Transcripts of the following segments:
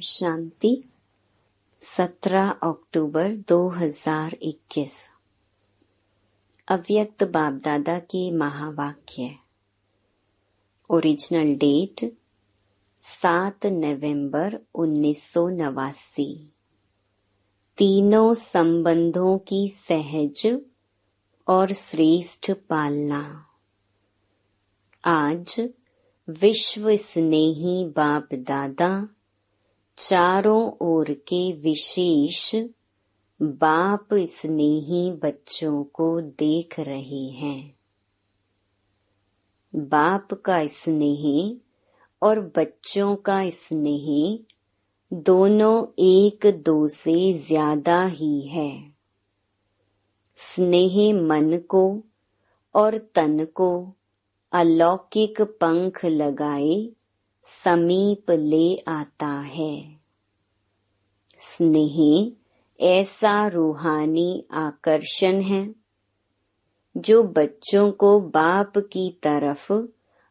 शांति। 17 अक्टूबर 2021। अव्यक्त बाप दादा के महावाक्य। ओरिजिनल डेट 7 नवंबर 1989। तीनों संबंधों की सहज और श्रेष्ठ पालना। आज विश्व स्नेही बाप दादा चारों ओर के विशेष बाप स्नेही बच्चों को देख रहे हैं। बाप का स्नेह और बच्चों का स्नेह दोनों एक दो से ज्यादा ही है। स्नेह मन को और तन को अलौकिक पंख लगाए समीप ले आता है। स्नेह ऐसा रूहानी आकर्षण है जो बच्चों को बाप की तरफ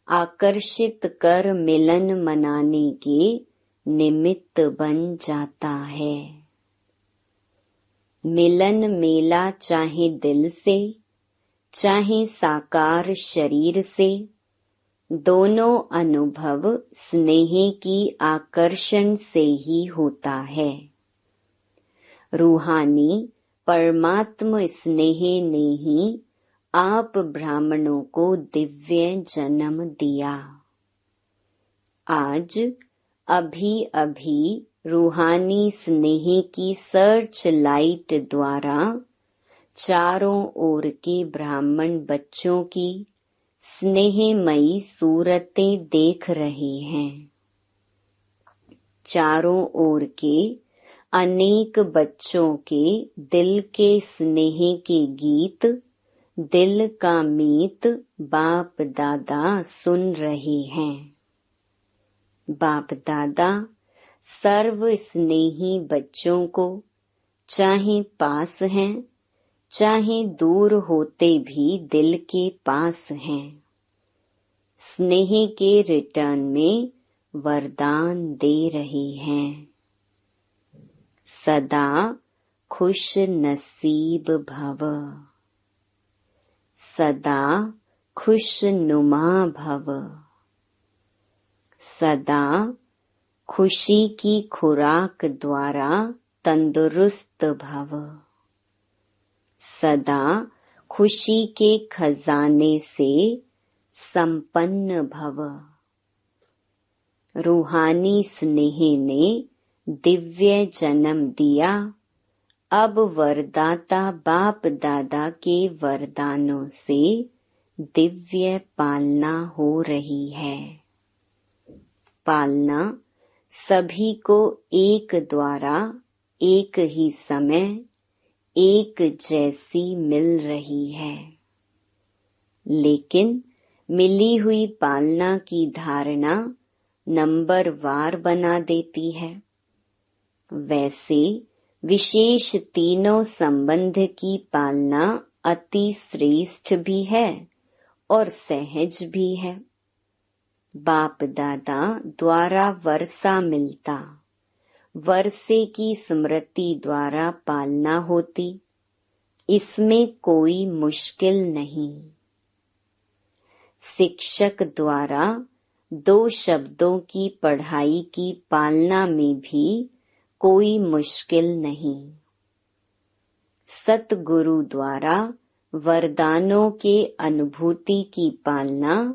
आकर्षित कर मिलन मनाने के निमित्त बन जाता है। मिलन मेला चाहे दिल से चाहे साकार शरीर से, दोनों अनुभव स्नेह की आकर्षण से ही होता है। रूहानी परमात्म स्नेह ने ही आप ब्राह्मणों को दिव्य जन्म दिया। आज अभी अभी रूहानी स्नेह की सर्च लाइट द्वारा चारों ओर के ब्राह्मण बच्चों की स्नेहमयी सूरतें देख रहे हैं। चारों ओर के अनेक बच्चों के दिल के स्नेह के गीत, दिल का मीत बाप दादा सुन रहे हैं। बाप दादा सर्व स्नेही बच्चों को चाहे पास हैं चाहे दूर होते भी दिल के पास हैं, स्नेह के रिटर्न में वरदान दे रहे हैं। सदा खुश नसीब भव, सदा खुश नुमा भव, सदा खुशी की खुराक द्वारा तंदुरुस्त भव, सदा खुशी के खजाने से संपन्न भव। रूहानी स्नेह ने दिव्य जन्म दिया। अब वरदाता बाप दादा के वरदानों से दिव्य पालना हो रही है। पालना सभी को एक द्वारा एक ही समय एक जैसी मिल रही है, लेकिन मिली हुई पालना की धारणा नंबर वार बना देती है। वैसे विशेष तीनों संबंध की पालना अति श्रेष्ठ भी है और सहज भी है। बाप दादा द्वारा वर्षा मिलता, वर्षे की स्मृति द्वारा पालना होती, इसमें कोई मुश्किल नहीं। शिक्षक द्वारा 2 शब्दों की पढ़ाई की पालना में भी कोई मुश्किल नहीं। सतगुरु द्वारा वरदानों के अनुभूति की पालना,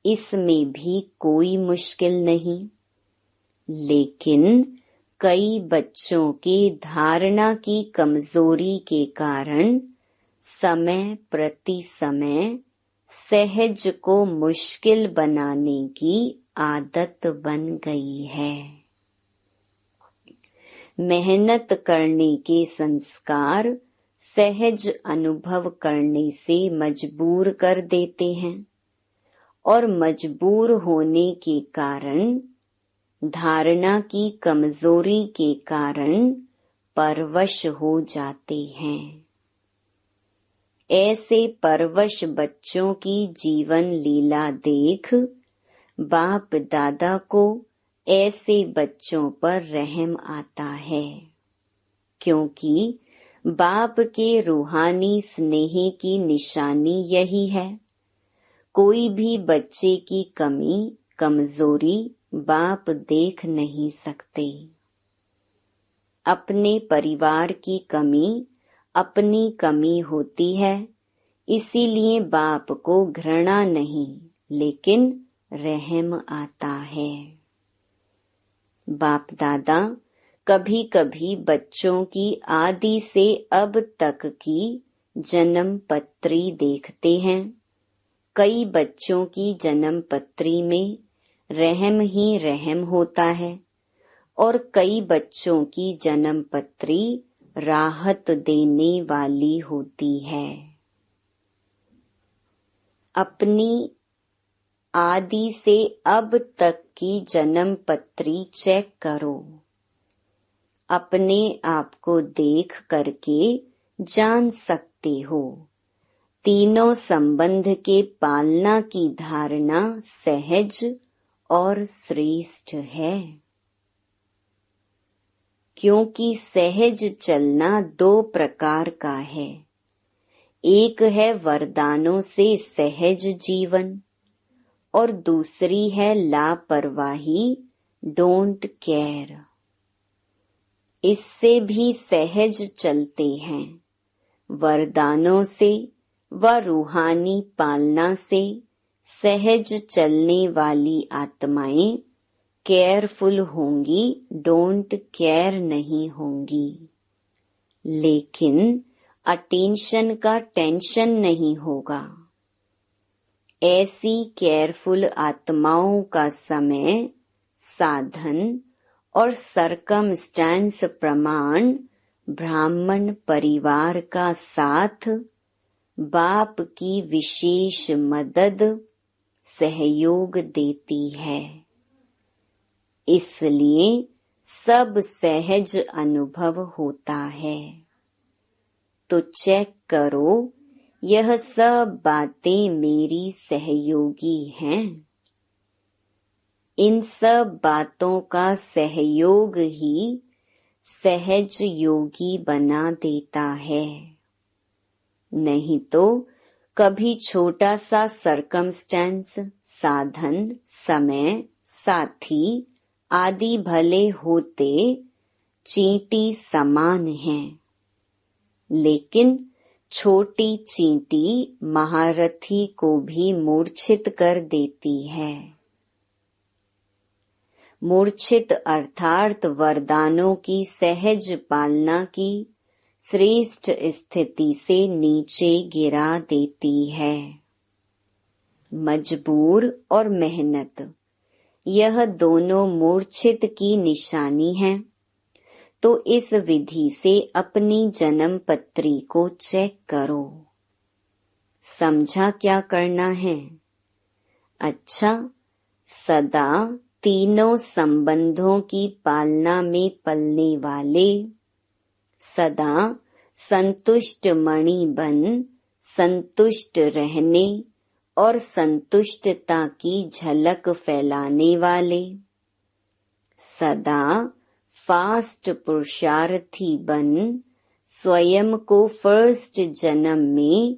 इसमें भी कोई मुश्किल नहीं। लेकिन कई बच्चों के धारणा की कमजोरी के कारण समय प्रति समय सहज को मुश्किल बनाने की आदत बन गई है। मेहनत करने के संस्कार सहज अनुभव करने से मजबूर कर देते हैं और मजबूर होने के कारण, धारणा की कमजोरी के कारण परवश हो जाते हैं। ऐसे परवश बच्चों की जीवन लीला देख बाप दादा को ऐसे बच्चों पर रहम आता है, क्योंकि बाप के रूहानी स्नेह की निशानी यही है। कोई भी बच्चे की कमी कमजोरी बाप देख नहीं सकते। अपने परिवार की कमी अपनी कमी होती है, इसीलिए बाप को घृणा नहीं लेकिन रहम आता है। बाप दादा कभी कभी बच्चों की आदि से अब तक की जन्म पत्री देखते हैं। कई बच्चों की जन्म पत्री में रहम ही रहम होता है और कई बच्चों की जन्म पत्री राहत देने वाली होती है। अपनी आदि से अब तक की जन्म पत्री चेक करो। अपने आप को देख करके जान सकते हो। तीनों संबंध के पालना की धारणा सहज और श्रेष्ठ है, क्योंकि सहज चलना दो प्रकार का है। एक है वरदानों से सहज जीवन और दूसरी है लापरवाही डोंट केयर। इससे भी सहज चलते हैं। वरदानों से व रूहानी पालना से सहज चलने वाली आत्माएं केयरफुल होंगी, डोंट केयर नहीं होंगी। लेकिन अटेंशन का टेंशन नहीं होगा। ऐसी केयरफुल आत्माओं का समय, साधन और सरकमस्टेंस प्रमाण ब्राह्मण परिवार का साथ, बाप की विशेष मदद सहयोग देती है। इसलिए सब सहज अनुभव होता है। तो चेक करो, यह सब बातें मेरी सहयोगी हैं। इन सब बातों का सहयोग ही सहज योगी बना देता है। नहीं तो कभी छोटा सा सरकमस्टेंस, साधन, समय, साथी आदि भले होते चींटी समान हैं, लेकिन छोटी चींटी महारथी को भी मूर्छित कर देती है। मूर्छित अर्थात वरदानों की सहज पालना की श्रेष्ठ स्थिति से नीचे गिरा देती है। मजबूर और मेहनत, यह दोनों मूर्छित की निशानी है। तो इस विधि से अपनी जन्म पत्री को चेक करो। समझा क्या करना है? अच्छा, सदा तीनों संबंधों की पालना में पलने वाले, सदा संतुष्ट मणि बन संतुष्ट रहने और संतुष्टता की झलक फैलाने वाले, सदा फास्ट पुरुषार्थी बन स्वयं को फर्स्ट जन्म में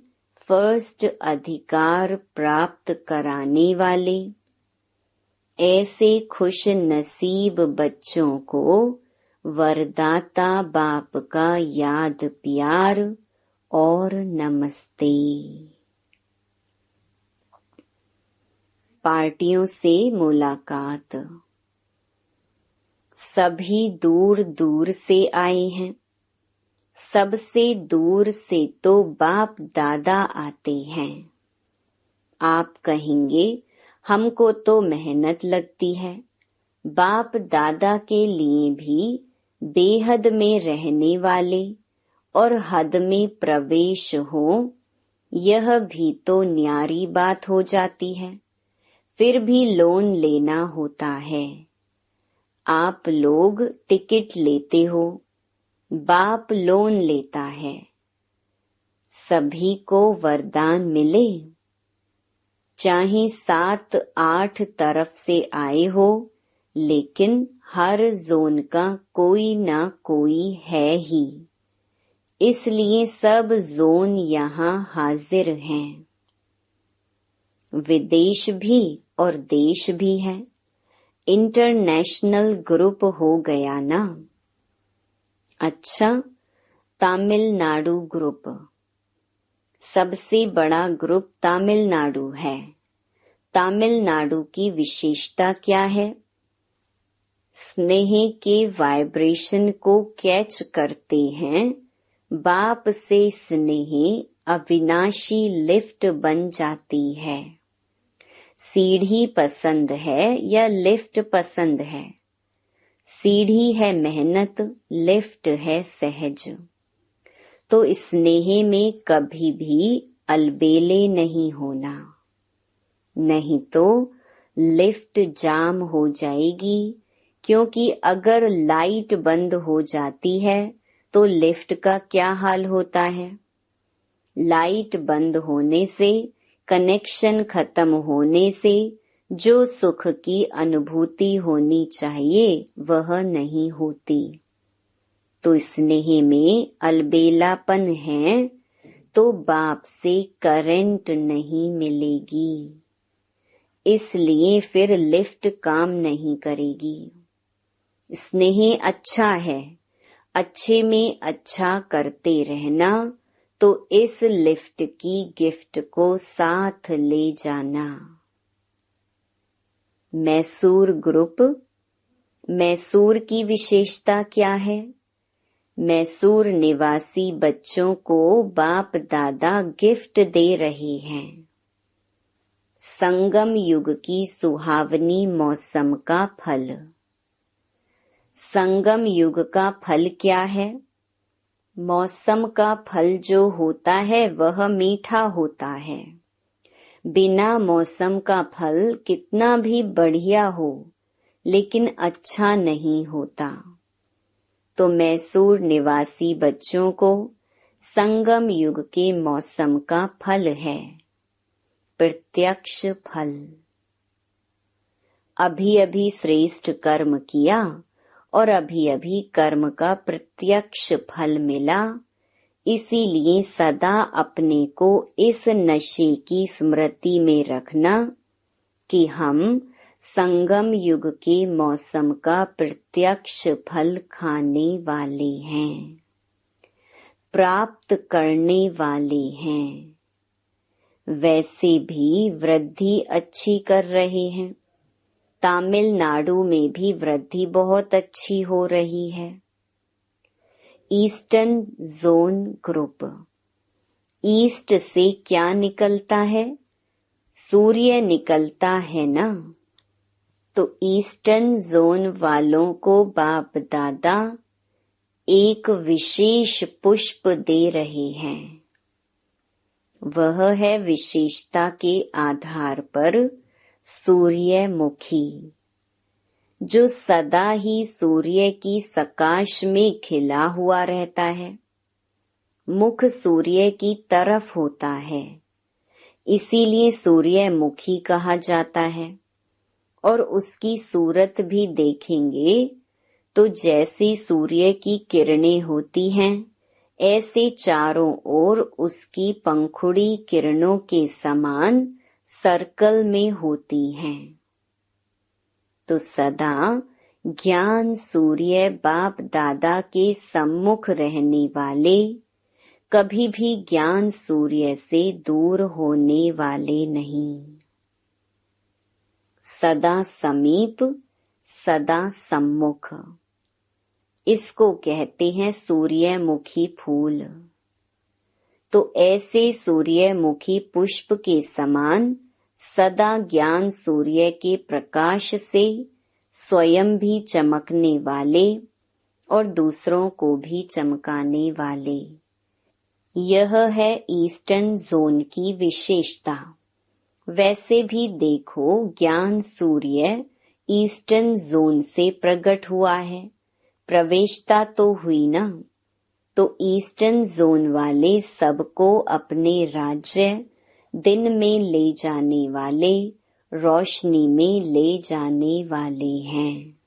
फर्स्ट अधिकार प्राप्त कराने वाले, ऐसे खुश नसीब बच्चों को वरदाता बाप का याद प्यार और नमस्ते। पार्टियों से मुलाकात। सभी दूर दूर से आए हैं। सबसे दूर से तो बाप दादा आते हैं। आप कहेंगे हमको तो मेहनत लगती है। बाप दादा के लिए भी बेहद में रहने वाले और हद में प्रवेश हो, यह भी तो न्यारी बात हो जाती है। फिर भी लोन लेना होता है। आप लोग टिकट लेते हो, बाप लोन लेता है। सभी को वरदान मिले, चाहे 7-8 तरफ से आए हो लेकिन हर जोन का कोई ना कोई है ही, इसलिए सब जोन यहाँ हाजिर हैं। विदेश भी और देश भी है, इंटरनेशनल ग्रुप हो गया ना। अच्छा, तमिलनाडु ग्रुप, सबसे बड़ा ग्रुप तमिलनाडु है। तमिलनाडु की विशेषता क्या है? स्नेह के वाइब्रेशन को कैच करते हैं। बाप से स्नेह अविनाशी लिफ्ट बन जाती है। सीढ़ी पसंद है या लिफ्ट पसंद है? सीढ़ी है मेहनत, लिफ्ट है सहज। तो स्नेह में कभी भी अलबेले नहीं होना, नहीं तो लिफ्ट जाम हो जाएगी। क्योंकि अगर लाइट बंद हो जाती है तो लिफ्ट का क्या हाल होता है? लाइट बंद होने से, कनेक्शन खत्म होने से जो सुख की अनुभूति होनी चाहिए वह नहीं होती। तो स्नेह में अलबेलापन है तो बाप से करंट नहीं मिलेगी, इसलिए फिर लिफ्ट काम नहीं करेगी। स्नेह अच्छा है, अच्छे में अच्छा करते रहना, तो इस लिफ्ट की गिफ्ट को साथ ले जाना। मैसूर ग्रुप, मैसूर की विशेषता क्या है? मैसूर निवासी बच्चों को बाप दादा गिफ्ट दे रहे हैं। संगम युग की सुहावनी मौसम का फल। संगम युग का फल क्या है? मौसम का फल जो होता है वह मीठा होता है। बिना मौसम का फल कितना भी बढ़िया हो, लेकिन अच्छा नहीं होता। तो मैसूर निवासी बच्चों को संगम युग के मौसम का फल है, प्रत्यक्ष फल। अभी अभी श्रेष्ठ कर्म किया और अभी अभी कर्म का प्रत्यक्ष फल मिला, इसीलिए सदा अपने को इस नशे की स्मृति में रखना कि हम संगम युग के मौसम का प्रत्यक्ष फल खाने वाले हैं, प्राप्त करने वाले हैं। वैसे भी वृद्धि अच्छी कर रहे हैं। तमिलनाडु में भी वृद्धि बहुत अच्छी हो रही है। ईस्टर्न जोन ग्रुप, ईस्ट से क्या निकलता है? सूर्य निकलता है ना। तो ईस्टर्न जोन वालों को बाप दादा एक विशेष पुष्प दे रहे हैं। वह है विशेषता के आधार पर सूर्यमुखी, जो सदा ही सूर्य की सकाश में खिला हुआ रहता है। मुख सूर्य की तरफ होता है, इसीलिए सूर्यमुखी कहा जाता है। और उसकी सूरत भी देखेंगे तो जैसी सूर्य की किरणें होती हैं, ऐसे चारों ओर उसकी पंखुड़ी किरणों के समान सर्कल में होती हैं। तो सदा ज्ञान सूर्य बाप दादा के सम्मुख रहने वाले कभी भी ज्ञान सूर्य से दूर होने वाले नहीं। सदा समीप, सदा सम्मुख, इसको कहते हैं सूर्यमुखी फूल। तो ऐसे सूर्यमुखी पुष्प के समान सदा ज्ञान सूर्य के प्रकाश से स्वयं भी चमकने वाले और दूसरों को भी चमकाने वाले, यह है ईस्टर्न जोन की विशेषता। वैसे भी देखो, ज्ञान सूर्य ईस्टर्न जोन से प्रकट हुआ है, प्रवेशता तो हुई ना। तो ईस्टर्न जोन वाले सबको अपने राज्य दिन में ले जाने वाले रोशनी में ले जाने वाले हैं।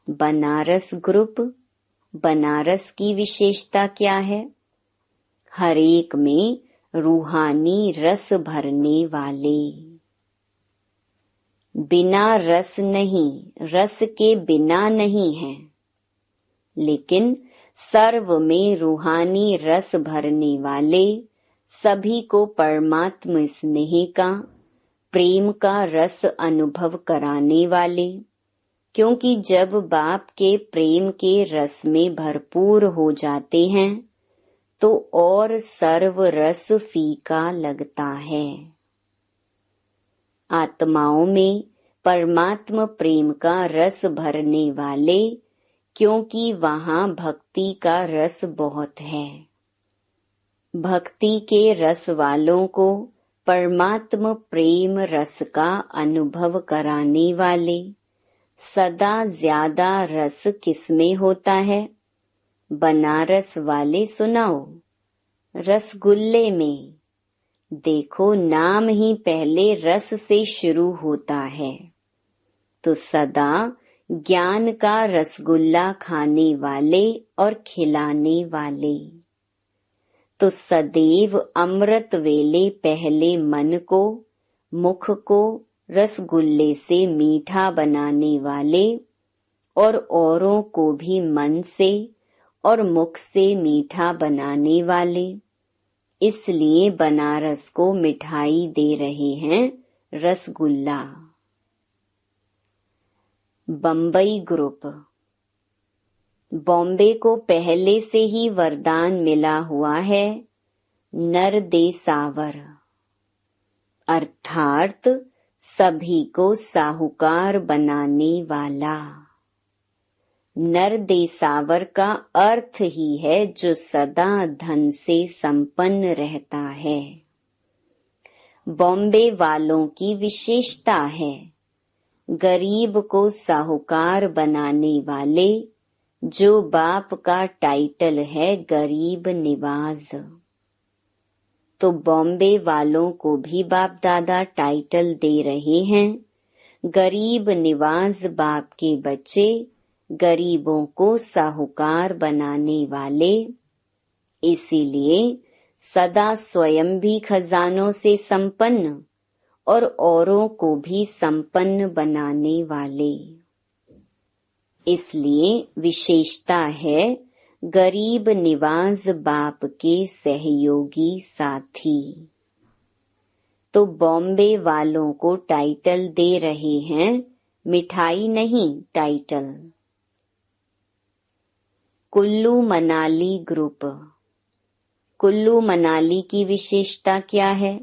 बनारस ग्रुप, बनारस की विशेषता क्या है? हर एक में रूहानी रस भरने वाले। बिना रस नहीं, रस के बिना नहीं है, लेकिन सर्व में रूहानी रस भरने वाले, सभी को परमात्म स्नेह का, प्रेम का रस अनुभव कराने वाले। क्योंकि जब बाप के प्रेम के रस में भरपूर हो जाते हैं तो और सर्व रस फीका लगता है। आत्माओं में परमात्म प्रेम का रस भरने वाले, क्योंकि वहाँ भक्ति का रस बहुत है। भक्ति के रस वालों को परमात्म प्रेम रस का अनुभव कराने वाले। सदा ज्यादा रस किसमें होता है? बनारस वाले सुनाओ। रसगुल्ले में। देखो, नाम ही पहले रस से शुरू होता है। तो सदा ज्ञान का रसगुल्ला खाने वाले और खिलाने वाले। तो सदैव अमृत वेले पहले मन को, मुख को रसगुल्ले से मीठा बनाने वाले और औरों को भी मन से और मुख से मीठा बनाने वाले। इसलिए बनारस को मिठाई दे रहे हैं रसगुल्ला। बम्बई ग्रुप। बॉम्बे को पहले से ही वरदान मिला हुआ है नर दे सावर, अर्थात सभी को साहूकार बनाने वाला। नर दे सावर का अर्थ ही है जो सदा धन से संपन्न रहता है। बॉम्बे वालों की विशेषता है गरीब को साहूकार बनाने वाले, जो बाप का टाइटल है गरीब निवाज। तो बॉम्बे वालों को भी बाप दादा टाइटल दे रहे हैं गरीब निवाज, बाप के बच्चे, गरीबों को साहूकार बनाने वाले। इसीलिए सदा स्वयं भी खजानों से संपन्न और औरों को भी संपन्न बनाने वाले। इसलिए विशेषता है गरीब निवाज बाप के सहयोगी साथी। तो बॉम्बे वालों को टाइटल दे रहे हैं, मिठाई नहीं टाइटल। कुल्लू मनाली ग्रुप। कुल्लू मनाली की विशेषता क्या है?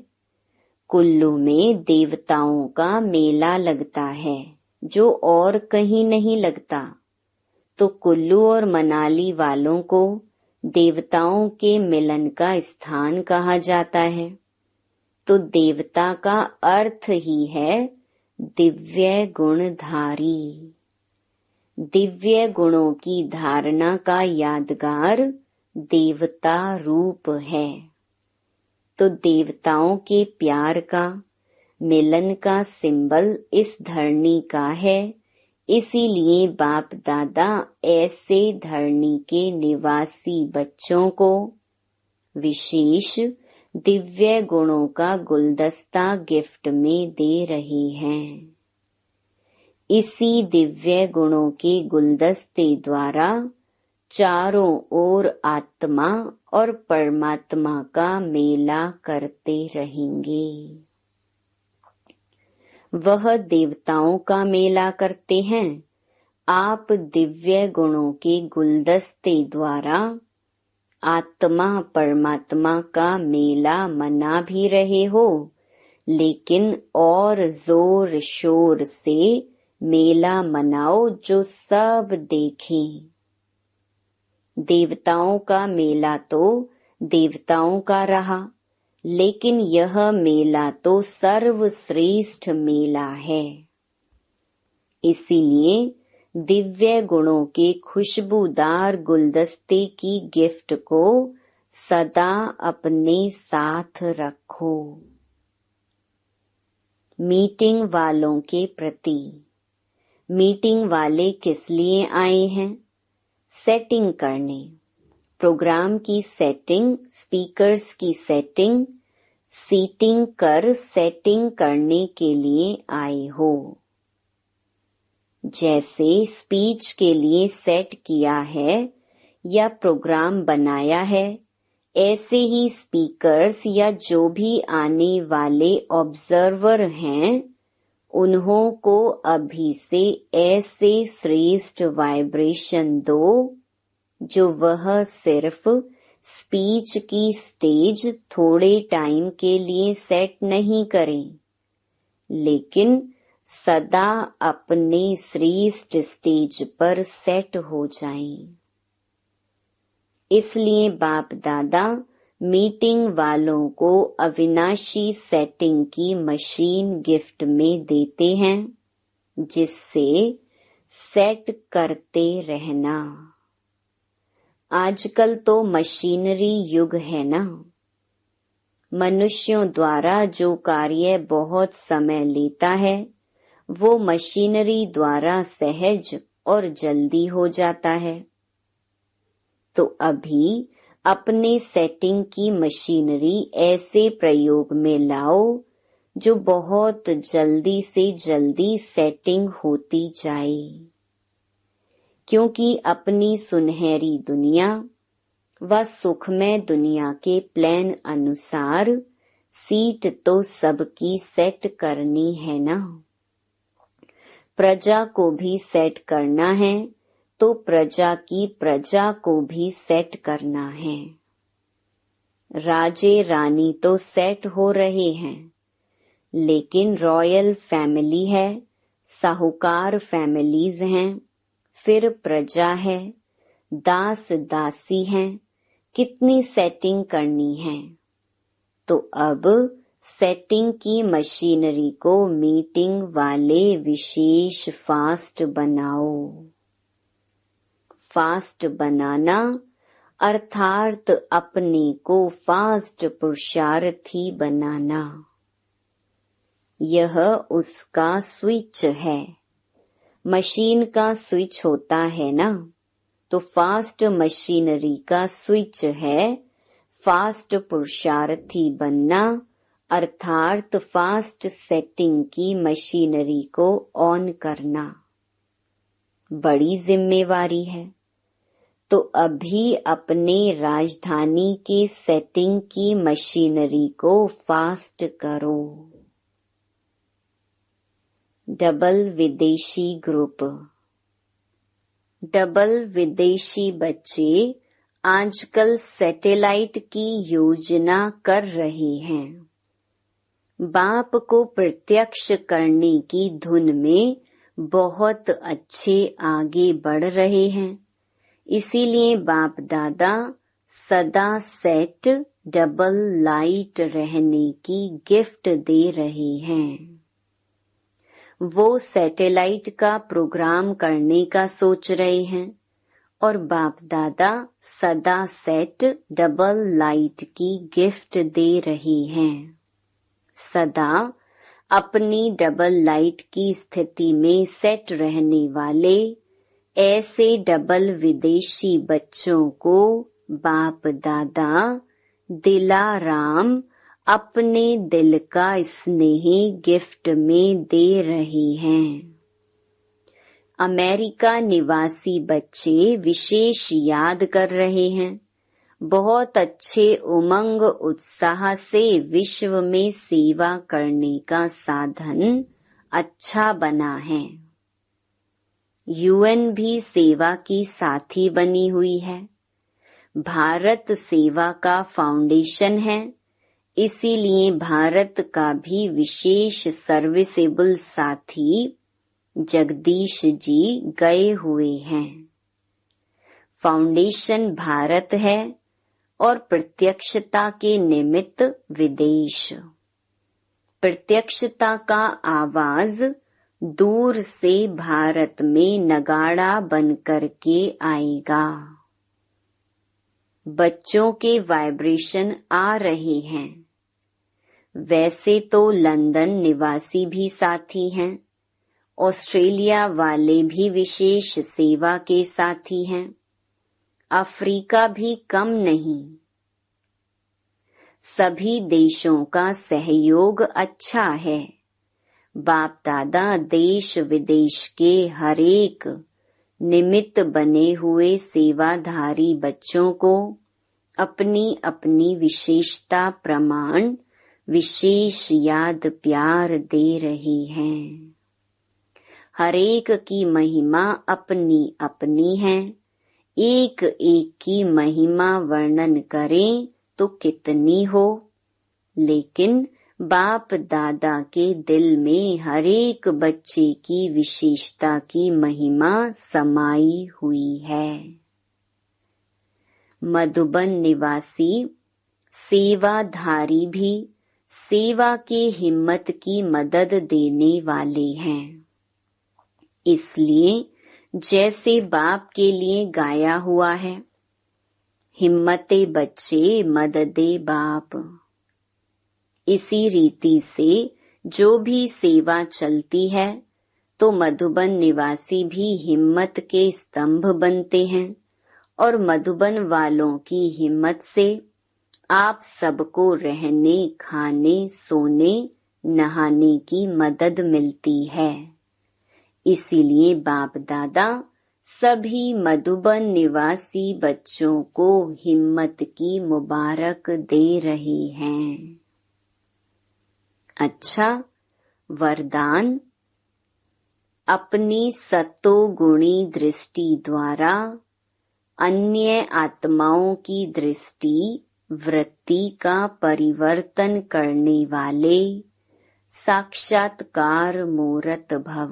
कुल्लू में देवताओं का मेला लगता है जो और कहीं नहीं लगता। तो कुल्लू और मनाली वालों को देवताओं के मिलन का स्थान कहा जाता है। तो देवता का अर्थ ही है दिव्य गुणधारी। दिव्य गुणों की धारणा का यादगार देवता रूप है। तो देवताओं के प्यार का, मिलन का सिंबल इस धरणी का है। इसीलिए बाप दादा ऐसे धरणी के निवासी बच्चों को विशेष दिव्य गुणों का गुलदस्ता गिफ्ट में दे रहे हैं। इसी दिव्य गुणों के गुलदस्ते द्वारा चारों ओर आत्मा और परमात्मा का मेला करते रहेंगे। वह देवताओं का मेला करते हैं, आप दिव्य गुणों के गुलदस्ते द्वारा आत्मा परमात्मा का मेला मना भी रहे हो, लेकिन और जोर शोर से मेला मनाओ जो सब देखें। देवताओं का मेला तो देवताओं का रहा, लेकिन यह मेला तो सर्वश्रेष्ठ मेला है। इसीलिए दिव्य गुणों के खुशबूदार गुलदस्ते की गिफ्ट को सदा अपने साथ रखो। मीटिंग वालों के प्रति। मीटिंग वाले किस लिए आए हैं? सेटिंग करने। प्रोग्राम की सेटिंग, स्पीकर्स की सेटिंग, सीटिंग कर सेटिंग करने के लिए आए हो। जैसे स्पीच के लिए सेट किया है या प्रोग्राम बनाया है, ऐसे ही स्पीकर्स या जो भी आने वाले ऑब्जर्वर हैं, उन्हों को अभी से ऐसे श्रेष्ठ वाइब्रेशन दो जो वह सिर्फ स्पीच की स्टेज थोड़े टाइम के लिए सेट नहीं करें, लेकिन सदा अपने श्रेष्ठ स्टेज पर सेट हो जाएं। इसलिए बाप दादा मीटिंग वालों को अविनाशी सेटिंग की मशीन गिफ्ट में देते हैं, जिससे सेट करते रहना। आजकल तो मशीनरी युग है ना। मनुष्यों द्वारा जो कार्य बहुत समय लेता है, वो मशीनरी द्वारा सहज और जल्दी हो जाता है। तो अभी अपने सेटिंग की मशीनरी ऐसे प्रयोग में लाओ जो बहुत जल्दी से जल्दी सेटिंग होती जाए, क्योंकि अपनी सुनहरी दुनिया व सुखमय दुनिया के प्लान अनुसार सीट तो सबकी सेट करनी है ना। प्रजा को भी सेट करना है, तो प्रजा की प्रजा को भी सेट करना है। राजे रानी तो सेट हो रहे हैं, लेकिन रॉयल फैमिली है, साहूकार फैमिलीज हैं, फिर प्रजा है, दास दासी हैं, कितनी सेटिंग करनी है। तो अब सेटिंग की मशीनरी को मीटिंग वाले विशेष फास्ट बनाओ। फास्ट बनाना अर्थात अपने को फास्ट पुरुषार्थी बनाना, यह उसका स्विच है। मशीन का स्विच होता है ना, तो फास्ट मशीनरी का स्विच है फास्ट पुरुषार्थी बनना, अर्थात फास्ट सेटिंग की मशीनरी को ऑन करना। बड़ी जिम्मेवारी है। तो अभी अपने राजधानी के सेटिंग की मशीनरी को फास्ट करो। डबल विदेशी ग्रुप। डबल विदेशी बच्चे आजकल सैटेलाइट की योजना कर रहे हैं। बाप को प्रत्यक्ष करने की धुन में बहुत अच्छे आगे बढ़ रहे हैं। इसीलिए बाप दादा सदा सेट डबल लाइट रहने की गिफ्ट दे रहे हैं। वो सैटेलाइट का प्रोग्राम करने का सोच रहे हैं और बाप दादा सदा सेट डबल लाइट की गिफ्ट दे रहे हैं। सदा अपनी डबल लाइट की स्थिति में सेट रहने वाले ऐसे डबल विदेशी बच्चों को बाप दादा दिलाराम अपने दिल का स्नेह गिफ्ट में दे रहे हैं। अमेरिका निवासी बच्चे विशेष याद कर रहे हैं। बहुत अच्छे उमंग उत्साह से विश्व में सेवा करने का साधन अच्छा बना है। यूएन भी सेवा की साथी बनी हुई है। भारत सेवा का फाउंडेशन है, इसीलिए भारत का भी विशेष सर्विसेबल साथी जगदीश जी गए हुए हैं। फाउंडेशन भारत है और प्रत्यक्षता के निमित्त विदेश। प्रत्यक्षता का आवाज दूर से भारत में नगाड़ा बनकर के आएगा। बच्चों के वाइब्रेशन आ रहे हैं। वैसे तो लंदन निवासी भी साथी हैं, ऑस्ट्रेलिया वाले भी विशेष सेवा के साथी हैं, अफ्रीका भी कम नहीं। सभी देशों का सहयोग अच्छा है। बाप दादा देश विदेश के हरेक निमित्त बने हुए सेवाधारी बच्चों को अपनी अपनी विशेषता प्रमाण विशेष याद प्यार दे रहे हैं। हरेक की महिमा अपनी अपनी है। एक एक की महिमा वर्णन करें तो कितनी हो, लेकिन बाप दादा के दिल में हरेक बच्चे की विशेषता की महिमा समाई हुई है। मधुबन निवासी सेवाधारी भी सेवा के हिम्मत की मदद देने वाले हैं। इसलिए जैसे बाप के लिए गाया हुआ है, हिम्मते बच्चे मददे बाप। इसी रीति से जो भी सेवा चलती है तो मधुबन निवासी भी हिम्मत के स्तंभ बनते हैं और मधुबन वालों की हिम्मत से आप सबको रहने खाने सोने नहाने की मदद मिलती है। इसीलिए बाप दादा सभी मधुबन निवासी बच्चों को हिम्मत की मुबारक दे रहे हैं। अच्छा, वरदान। अपनी सत्वगुणी दृष्टि द्वारा अन्य आत्माओं की दृष्टि वृत्ति का परिवर्तन करने वाले साक्षात्कार मूर्त भव।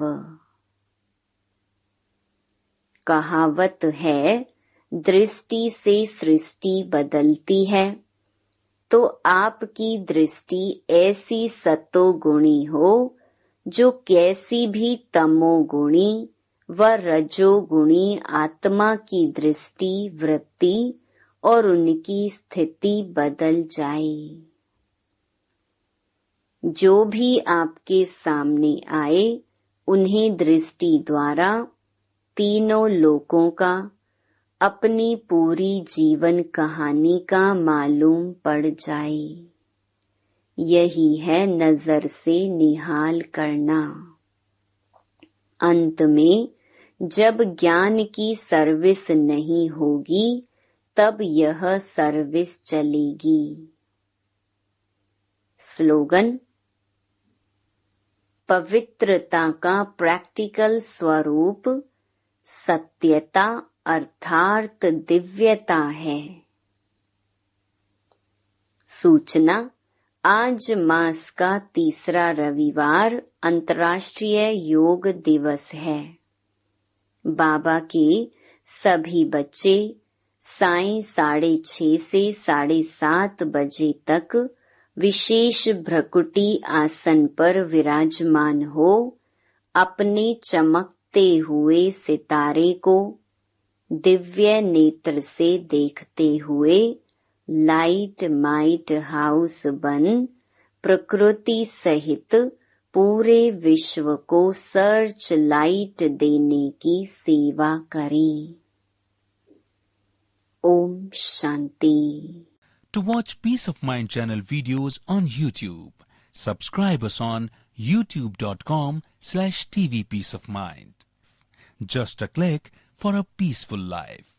कहावत है, दृष्टि से सृष्टि बदलती है। तो आपकी दृष्टि ऐसी सत्वगुणी हो जो कैसी भी तमोगुणी व रजोगुणी आत्मा की दृष्टि वृत्ति और उनकी स्थिति बदल जाए। जो भी आपके सामने आए उन्हें दृष्टि द्वारा तीनों लोकों का अपनी पूरी जीवन कहानी का मालूम पड़ जाए। यही है नजर से निहाल करना। अंत में जब ज्ञान की सर्विस नहीं होगी तब यह सर्विस चलेगी। स्लोगन। पवित्रता का प्रैक्टिकल स्वरूप सत्यता अर्थात दिव्यता है। सूचना। आज मास का तीसरा रविवार अंतर्राष्ट्रीय योग दिवस है। बाबा के सभी बच्चे सायं 6:30 से 7:30 बजे तक विशेष भ्रकुटी आसन पर विराजमान हो अपने चमकते हुए सितारे को दिव्य नेत्र से देखते हुए लाइट माइट हाउस बन प्रकृति सहित पूरे विश्व को सर्च लाइट देने की सेवा करें। Om Shanti. To watch Peace of Mind channel videos on YouTube, subscribe us on youtube.com/tvpeaceofmind. Just a click for a peaceful life.